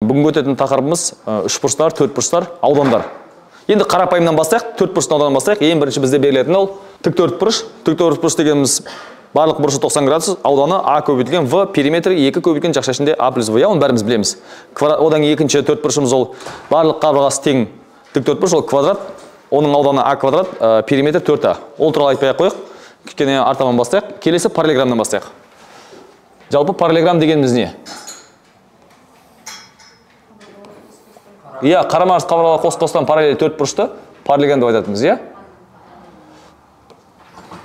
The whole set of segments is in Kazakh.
Бүгінгі өтетін тақырыбымыз үшбұрыштар, төртбұрыштар, аудандар. Енді қарапайымнан бастайық, төртбұрыштың ауданынан бастайық. Ең бірінші бізде берілетін ол тік төртбұрыш. Тік төртбұрыш дегеніміз барлық бұрышы 90 градус, ауданы а көбейтілген в, периметрі 2 көбейтілген жақша ішінде а плюс в. Оны бәріміз білеміз. Одан екінші төртбұрышымыз ол барлық қабырғасы тең тік төртбұрыш, ол квадрат. Оның ауданы а квадрат, периметр 4а. Ол туралы айтпай-ақ қойық. Кішкене артынан бастайық. Келесі параллелограммнан бастайық. Жалпы параллелограмм дегеніміз не? Иә, қарама-қарсы қабырғалар қос-қостан параллель төртбұрышты параллелограмм деп айтатынбыз, иә?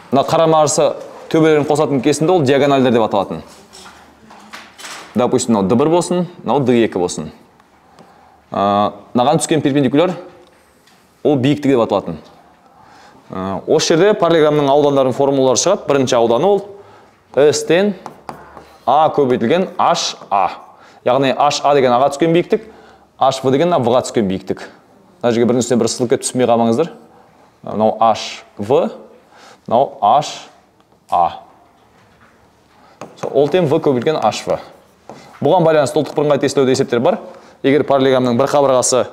Мына қарама-қарсы төбелерін қосатын кесінді ол диагональдер деп аталатын. Допустим, мынау d1 болсын, мынау d2 болсын. Мынаған түскен перпендикуляр ол биіктігі деп аталатын. Осы жерде параллелограммның аудандардың формулалары шығады. Бірінші ауданы ол S-тен А көбейтілген HA. Яғни HA деген аға түскен биіктік, HV деген V-ға түскен биіктік. Мына жерге біріншісіне бір сызылып кетіп түспей қалмаңыздар. Мынау HV, мынау HA. Ол тең V көбейтілген HV. Бұған байланысты ұлттық бірыңғай тестілеуде есептер бар. Егер параллелограммның бір қабырғасы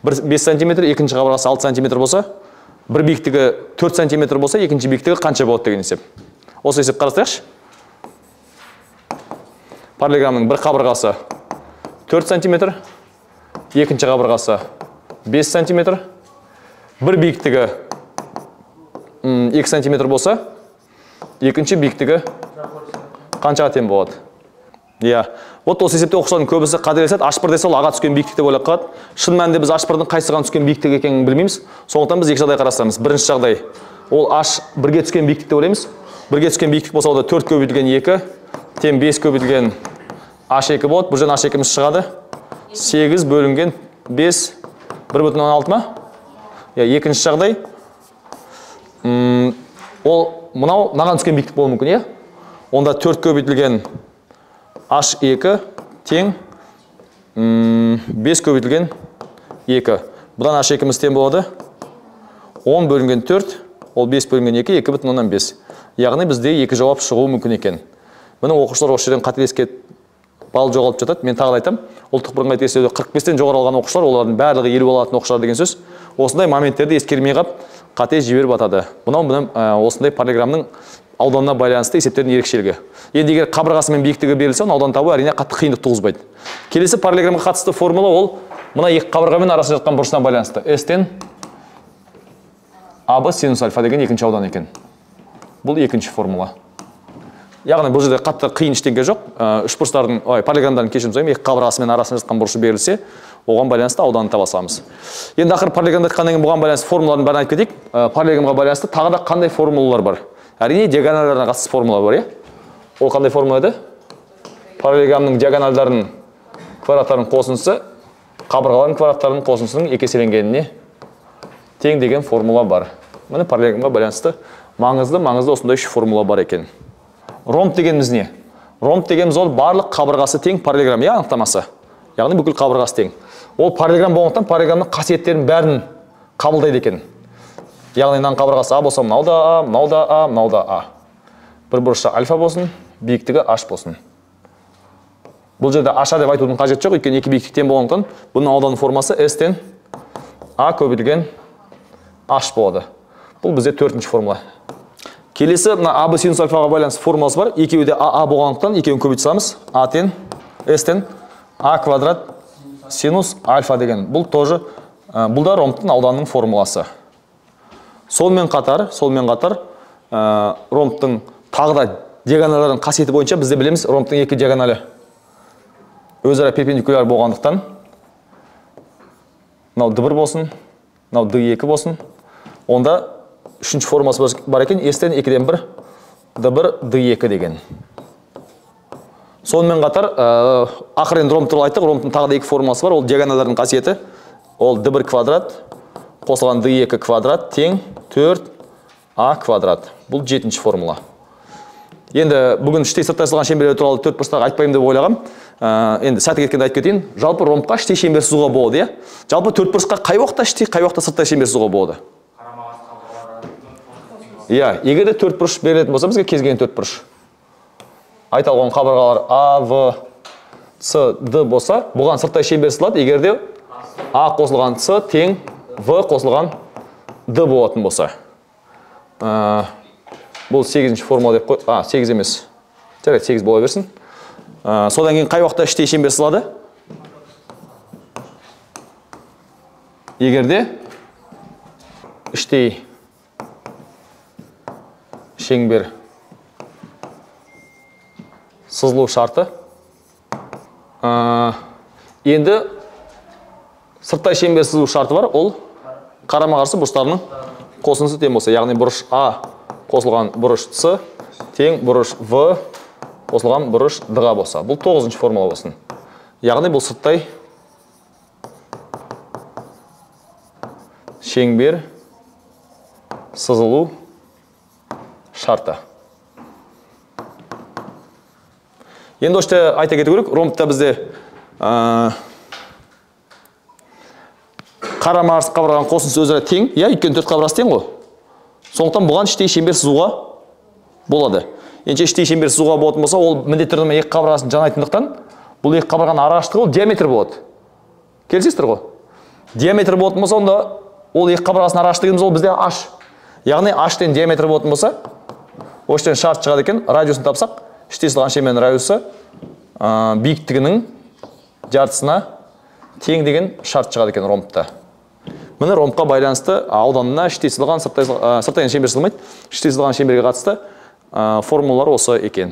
5 см, екінші қабырғасы 6 см болса, бір биіктігі 4 см болса, екінші биіктігі қанша болады деген есеп. Осы есеп қарастырайықшы. Параллелограммның бір қабырғасы 4 см, екінші қабырғасы 5 см, бір биіктігі 2 см болса, екінші биіктігі қаншаға тең болады? Иә. Вот осы есепте оқушылардың көбісі қателеседі. H1 десе ол аға түскен биіктік деп ойлап қалады. Шын мәнінде біз H1-дің қайсыған түскен биіктік екенін білмейміз. Сондықтан біз екі жағдай қарастырамыз. Бірінші жағдай ол H1-ге түскен биіктік деп ойлаймыз. 1-ге түскен биіктік болса, ол 4 көбейтілген 2 тең 5 көбейтілген H2 болады. Бұл жерден H2-міз шығады. 8 бөлінген 5 1,16 ма? Екінші жағдай ол мынау мынаған түскен биіктік болуы мүмкін, иә? Онда 4 көбейтілген H2 тең 5 көбейтілген 2. Бұдан H2-міз тең болады 10 бөлінген 4, ол 5 бөлінген 2, 2,5. Яғни бізде екі жауап шығуы мүмкін екен. Міне оқушылар осы жерден қателескен балл жоғалтып жатады. Мен тағы айтам, ұлттық бірыңғай тестілеуде 45-тен жоғары алған оқушылар, олардың барлығы 50 алатын оқушылар деген сөз. Осындай моменттерді ескермей қап, қате жіберіп атады. Бұнан осындай параллелограммның ауданына байланысты есептердің ерекшелігі. Енді егер қабырғасы мен биіктігі берілсе, оны аудан табу әрине қатты қиындық туғызбайды. Келесі параллелограммға қатысты формула ол мына екі қабырғамен арасында жатқан бұрышына байланысты. S-тен AB синус альфа деген екінші аудан екен. Бұл екінші формула. Яғни бұл жерде қатты қиын ештеңе жоқ. Үшбұрыштардың, параллелограммдардың кешірім сұраймын, екі қабырғасымен арасында жатқан бұрышы берілсе, оған байланысты ауданын таба аламыз. Енді ақыры параллелограммды айтқаннан кейін бұған байланысты формулаларын бәрін айтып кетейік. Параллелограммға байланысты тағы да қандай формулалар бар? Әрине диагональдарына қатысты формула бар, Ол қандай формула еді? Параллелограммның диагональдарының квадраттарының қосындысы қабырғалардың квадраттарының қосындысының екеселенгеніне тең деген формула бар. Міне параллелограммға байланысты маңызды осындай үш формула бар екен. Ромб дегеніміз не? Ромб дегеніміз ол барлық қабырғасы тең параллелограмм, анықтамасы. Яғни бүкіл қабырғасы тең. Ол параллелограмм болғандықтан параллелограммның қасиеттерін бәрін қабылдайды екен. Яғни мынаның қабырғасы А болса, мынау да А, мынау да А, мынау да А. Бір бұрышы альфа болсын, биіктігі H болсын. Бұл жерде HA деп айтудың қажет жоқ, өйткені екі биіктіктен болғандықтан бұның ауданның формасы S-тен А көбейтілген H болады. Бұл бізде төртінші формула. Келесі мына AB синус альфаға байланысты формуласы бар. Екеуі де А болғандықтан екеуін көбейте саламыз. А-тен S-тен А квадрат синус альфа деген. Бұл да ромбтың ауданының формуласы. Сонымен қатар ромбтың тағы да диагональдардың қасиеті бойынша бізде білеміз, ромбтың екі диагоналі өзара перпендикуляр болғандықтан мынау d1 болсын, мынау d2 болсын. Онда үшінші формасы бар екен, S-тен 2-ден 1, d1, d2 деген. Сонымен қатар ақырын ромб туралы айттық, ромбтың тағы да екі формасы бар, ол диагональдардың қасиеті. Ол d1 квадрат қосылған d2 квадрат тең 4a квадрат. Бұл жетінші формула. Енді бүгін іштей сырттай сызылған шеңберлер туралы төртбұрыштағы айтпаймын деп ойлағам. Енді сәті кеткенде айтып кетейін. Жалпы ромбқа іштей шеңбер сызуға болады, Жалпы төртбұрышқа қай уақытта іштей, қай уақытта сырттай шеңбер сызуға болады? Егер де төртбұрыш берілетін болса, бізге кез келген төртбұрыш. айта алған қабырғалар А, В, С, Д болса, бұған сырттай шеңбер сызылады, егер де А қосылған С тең В қосылған Д болатын болса. Бұл 8-ші формула деп қой. 8 емес. Жарайды, 8 бола берсін. Содан кейін қай уақытта іштей шеңбер сызылады? Егер де іштей шеңбер сызылу шарты. Енді сырттай шеңбер сызылу шарты бар, ол қарама-қарсы бұрыштарының қосындысы тең болса, яғни бұрыш А қосылған бұрыш С тең бұрыш В қосылған бұрыш Д-ға болса. Бұл 9-ші формула болсын. Яғни бұл сырттай шеңбер сызылу шарты. Енді өшті айта кету керек, ромбта бізде қарама-қарсы қабырғаның қосындысы өзара тең, өйткені төрт қабырғасы тең ғой. Сондықтан бұған іштей шеңбер сызуға болады. Енді іштей шеңбер сызуға болатын болса, ол міндетті түрде екі қабырғасын жанайтындықтан, бұл екі қабырғаның арақашықтығы ол диаметр болады. Келісесіздер ғой? Диаметр болатын болса, онда ол екі қабырғасын арақашықтығы ол бізде H. Яғни H-тен диаметр болатын болса, оштен шарт шығады екен, радиусын тапсақ, іштей сызылған шеңбердің радиусы биіктігінің жартысына тең деген шарт шығады екен ромбта. Міне ромбқа байланысты ауданына іштей сызылған, сырттайдан шеңбер сызылмайды, іштей сызылған шеңберге қатысты формулалар осы екен.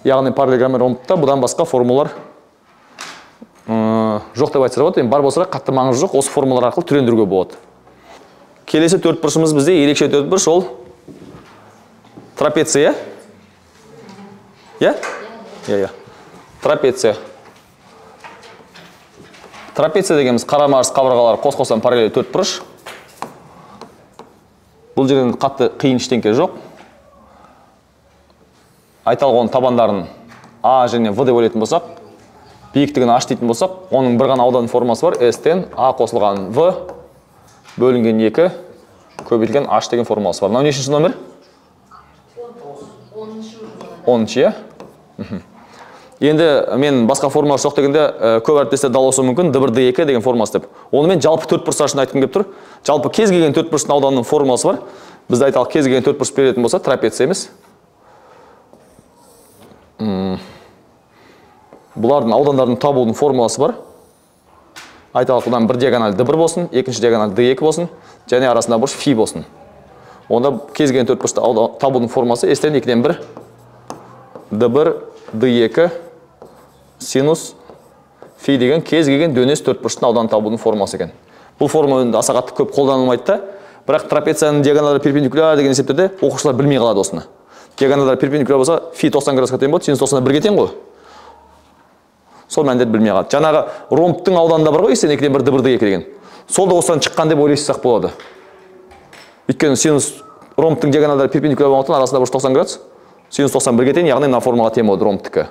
Яғни параллелограмм ромбта бұдан басқа формулалар жоқ деп айтса болады. Бар болса қатты маңызы жоқ, осы формулалар арқылы түрендіруге болады. Келесі төртбұрышымыз бізде ерекше төртбұрыш, ол трапеция. Трапеция. Трапеция дегеніміз қарама-қарсы қабырғалар қос-қостан параллель төртбұрыш. Бұл жерден қатты қиын ештеңке жоқ. Айталған табандарын А және В деп ойлайтын болсақ, биіктігін H дейтін болсақ, оның бір ғана аудан формасы бар. S-тен А қосылған В бөлінген 2 көбейтілген H деген формуласы бар. Мынау нешінші номер? 10-ші. Енді мен басқа формулар жоқ дегенде көп әріптестер дал болуы мүмкін, D1, D2 деген формуласы деп. Онымен жалпы төртбұрыш үшін айтқым келіп тұр. Жалпы кез келген төртбұрыштың ауданының формуласы бар. Бізде айталық кез келген төртбұрыш беретін болса, трапеция емес. Бұлардың аудандардың табудың формуласы бар. Айталық бұдан бір диагональ D1 болсын, екінші диагональ D2 болсын, және арасында бұрыш фи болсын. Онда кез келген төртбұрышты табудың формуласы S-тен 2-ден 1 D1, D2 синус фи деген кез келген дөңес төртбұрыштың ауданын табудың формуласы екен. Бұл формула аса қатты көп қолданылмайды да, бірақ трапецияның диагоналдары перпендикуляр деген есептерде оқушылар білмей қалады осыны. Диагоналдары перпендикуляр болса, фи 90 градусқа тең болады, синус 90-1-ге тең ғой. Сол мәндерді білмей қалады. Жаңағы ромбтың ауданында бар ғой, S-тен 2-ден 1 D1, D2 деген. Сол да осыдан шыққан деп ойлайсақ болады. Өйткені синус ромбтың диагоналдары перпендикуляр болғандықтан арасында бұрыш 90 градус, синус 91-ге тең, яғни мына формулаға тең болады ромбтікі.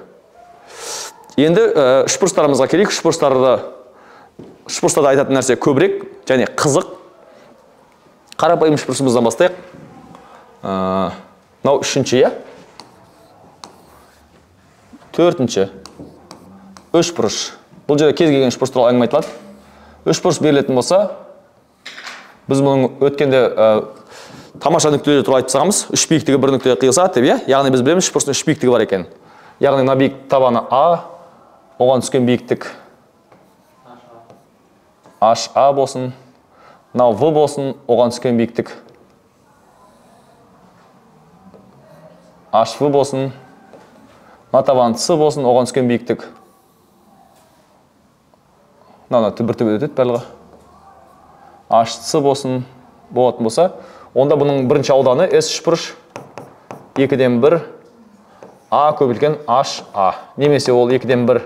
Енді үшбұрыштарымызға келейік. Үшбұрыштарда айтатын нәрсе көбірек және қызық. Қарапайым үшбұрышымыздан бастайық. Мынау үшінші, төртінші үшбұрыш. Бұл жерде кез келген үшбұрыш туралы әңгіме айтылады. Үшбұрыш берілетін болса, біз мұның өткенде тамаша нүктелер туралы айтып тастағанбыз. Үш биіктігі бір нүктеге қиылысады деп, яғни біз білеміз үшбұрыштың үш биіктігі бар екен. Яғни мына биіктік табаны А, оған түскен биіктік HA болсын, мынау V болсын, оған түскен биіктік HV болсын, мына табан С болсын, оған түскен биіктік мына бір төбе өтеді барлығы HC болсын, болатын болса, онда бұның бірінші ауданы S үшбұрыш 2-ден 1 А көбейтілген HA, немесе ол 2-ден 1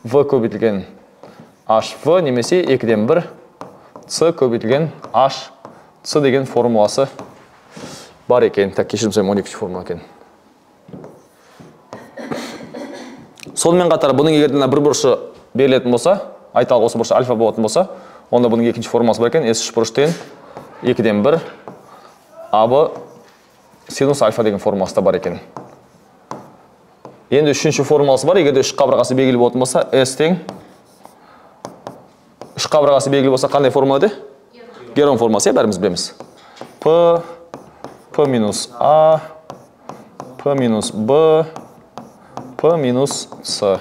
V көбейтілген HV, немесе 2-ден 1 C көбейтілген HC деген формуласы бар екен. Так, кешірім сұраймын, 12-ші формула екен. Сонымен қатар бұның егерден бір бұрышы берілетін болса, айталық осы бұрышы альфа болатын болса, онда бұның екінші формуласы бар екен. S үшбұрыштен 2-ден 1 AB синус альфа деген формуласы да бар екен. Енді үшінші формуласы бар. Егер де үш қабырғасы белгілі болатын болса, S тең. Үш қабырғасы белгілі болса, қандай формула еді? Герон формуласы, бәріміз білеміз. P минус A, P минус B, P минус C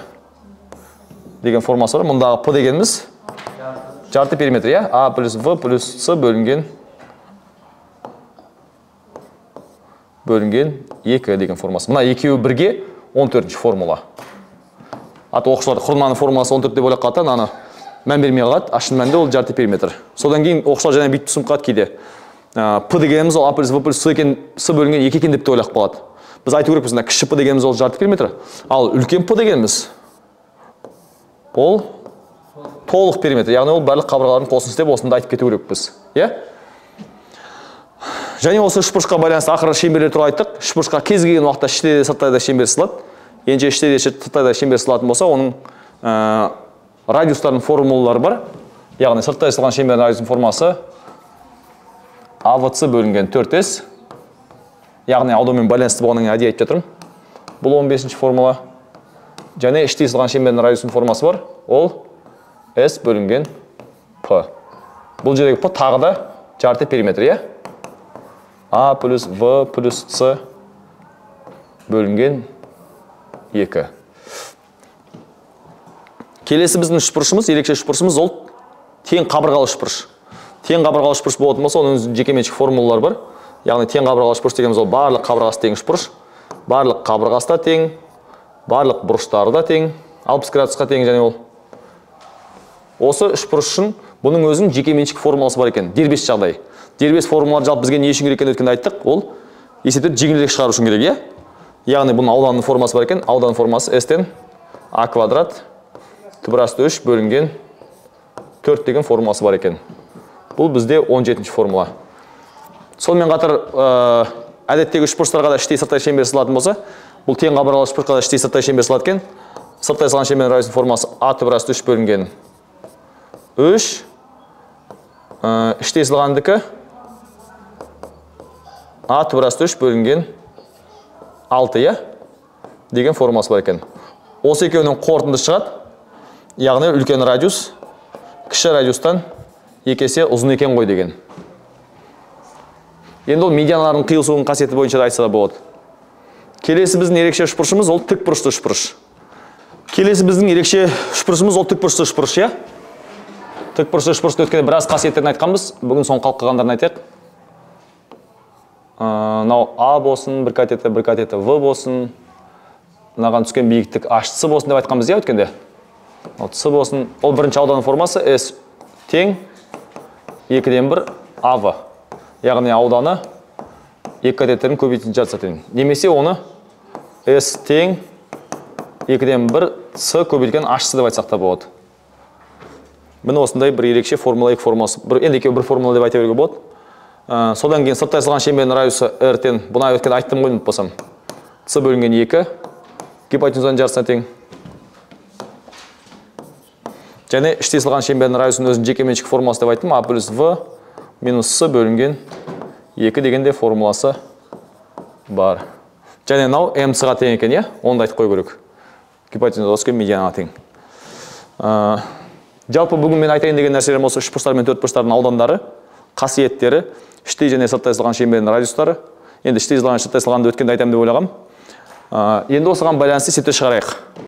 деген формуласы бар. Мұндағы P дегеніміз жарты периметр, иә? A плюс V плюс C бөлінген 2 деген формуласы. Мына екеуі бірге 14-ші формула. Аты оқушылар құрылманың формуласы 14 деп ойлап қалады, аны мән бермей қалады, шын мәнінде ол жарты периметр. Содан кейін оқушылар және бүйтіп түсініп қалады кейде. P дегеніміз ол A плюс V плюс C бөлінген 2 екен деп те ойлап қалады. Біз айту керекпіз, кіші P дегеніміз ол жарты периметр, ал үлкен P дегеніміз ол толық периметр. Яғни ол барлық қабырғалардың қосын істеп, осында айтып кету керекпіз. Және осы үшбұрышқа байланысты ақыры шеңберлер туралы айттық. Үшбұрышқа кез келген уақытта іште де сыртта да шеңбер сызылады. Енді іште де сыртта да шеңбер сызылатын болса, оның радиустардың формулалары бар. Яғни сыртта сызылған шеңбердің радиусының формасы AVC бөлінген 4S. Яғни ауданмен байланысты болғаннан кейін әдейі айтып жатырмын. Бұл 15-ші формула. Және іште сызылған шеңбердің радиусының формасы бар. Ол S бөлінген P. Бұл жердегі P тағы да жарты периметр, A плюс V плюс C бөлінген 2. Келесі біздің үшбұрышымыз, ерекше үшбұрышымыз ол тең қабырғалы үшбұрыш. Тең қабырғалы үшбұрыш болатын болса, оның жекеменшік формулалары бар. Яғни тең қабырғалы үшбұрыш дегеніміз ол барлық қабырғасы тең үшбұрыш, барлық қабырғасы да тең, барлық бұрыштары да тең, 60 градусқа тең, және ол. Осы үшбұрыш үшін бұның өзінің жекеменшік формуласы бар екен, дербес жағдай. Дербес формулалар жалпы бізге не үшін керек екенін өткенде айттық, ол есептеп жеңілірек шығару үшін керек, Яғни бұның ауданның формасы бар екен, ауданның формасы S-тен A квадрат түбірасты 3 бөлінген 4 деген формуласы бар екен. Бұл бізде 17-ші формула. Сонымен қатар әдеттегі үшбұрыштарға да іштей сырттай шеңбер сызылатын болса, бұл тең қабырғалы үшбұрышқа да іштей сырттай шеңбер сызылады екен. Сырттай сызылған шеңбердің радиусының формасы A түбірасты 3 бөлінген 3. Іштей сызылғандікі A түбірасты 3 бөлінген 6 деген формасы бар екен. Осы екеуінің қорытындысы шығады. Яғни үлкен радиус кіші радиустан 2 есе ұзын екен ғой деген. Енді ол медианалардың қиылысуының қасиеті бойынша да айтса да болады. Келесі біздің ерекше үшбұрышымыз ол тікбұрышты үшбұрыш. Келесі біздің ерекше үшбұрышымыз ол тікбұрышты үшбұрыш, Тікбұрышты үшбұрышты өткенде біраз қасиеттерін айтқанбыз. Бүгін соның қалып қалғандарын айтайық. Мынау А болсын, бір катеті В болсын. Мынаған түскен биіктік H-сы болсын деп айтқанбыз өткенде. С болсын. Ол бірінші ауданның формасы S тең 2-ден 1 AV. Яғни ауданы екі катеттердің көбейтетін жатса тең. Немесе оны S тең 2-ден 1 S көбейтілген H-сы деп айтсақ та болады. Міне осындай бір ерекше формула, екі формуласы. Енді екеуі бір формула деп айта беруге болады. Содан кейін сырттай сызылған шеңбердің радиусы R-тен, бұны өткен айттым ғой ұмытпасам. С бөлінген 2, гипотенузаның жарысына тең. Және іштей сызылған шеңбердің радиусының өзінің жекеменшік формуласы деп айттым. A плюс V минус С бөлінген 2 дегенде формуласы бар. Және мынау MC-ға тең екен, оны да айтып қою керек. Гипотенуза өскен медианаға тең. Жалпы бүгін мен айтайын деген нәрселерім осы үшбұрыштар мен төртбұрыштардың аудандары, қасиеттері, іштей және сырттай сызылған шеңбердің радиустары. Енді іштей сызылған сырттай сызылғанды өткенде айтамын деп ойлағам. Енді осыған байланысты есепте шығарайық.